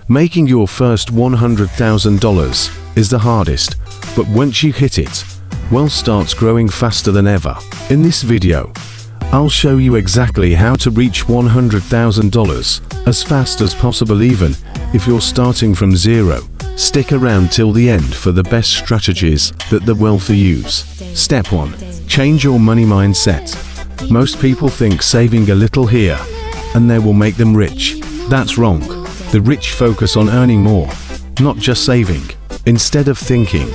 Making your first $100,000 is the hardest, but once you hit it, wealth starts growing faster than ever. In this video, I'll show you exactly how to reach $100,000 as fast as possible, even if you're starting from zero. Stick around till the end for the best strategies that the wealthy use. Step 1. Change your money mindset. Most people think saving a little here and there will make them rich. That's wrong. The rich focus on earning more, not just saving. Instead of thinking,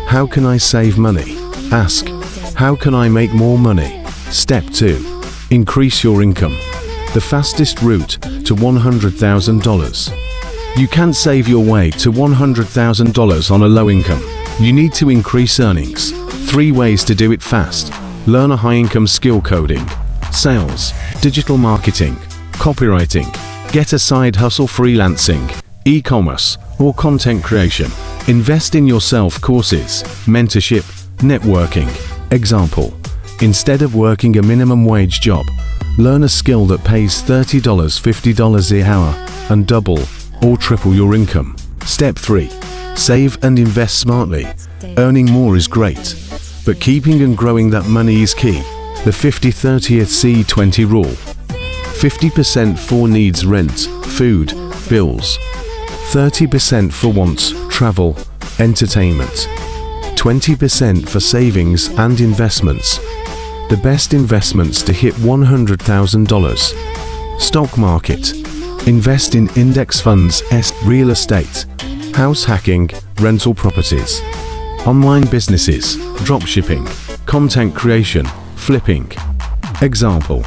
how can I save money? Ask, how can I make more money? Step 2. Increase your income. The fastest route to $100,000. You can't save your way to $100,000 on a low income. You need to increase earnings. 3 ways to do it fast. Learn a high-income skill: coding, sales, digital marketing, copywriting. Get a side hustle: freelancing, e-commerce, or content creation. Invest in yourself: courses, mentorship, networking. Example: instead of working a minimum wage job, learn a skill that pays $30, $50 an hour and double or triple your income. Step 3. Save and invest smartly. Earning more is great, but keeping and growing that money is key. The 50-30-20 rule. 50% for needs: rent, food, bills. 30% for wants: travel, entertainment. 20% for savings and investments. The best investments to hit $100,000. Stock market. Invest in index funds, real estate, house hacking, rental properties. Online businesses, dropshipping, content creation, flipping. Example: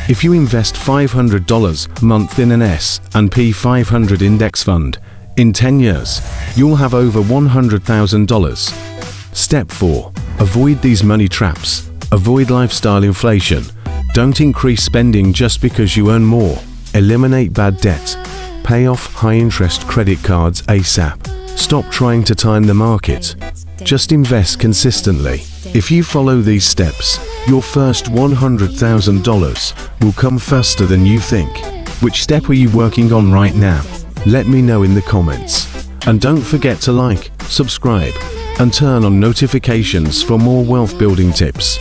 if you invest $500 a month in an S&P 500 index fund, in 10 years, you'll have over $100,000. Step 4. Avoid these money traps. Avoid lifestyle inflation. Don't increase spending just because you earn more. Eliminate bad debt. Pay off high-interest credit cards ASAP. Stop trying to time the market. Just invest consistently. If you follow these steps, your first $100,000 will come faster than you think. Which step are you working on right now? Let me know in the comments. And don't forget to like, subscribe, and turn on notifications for more wealth building tips.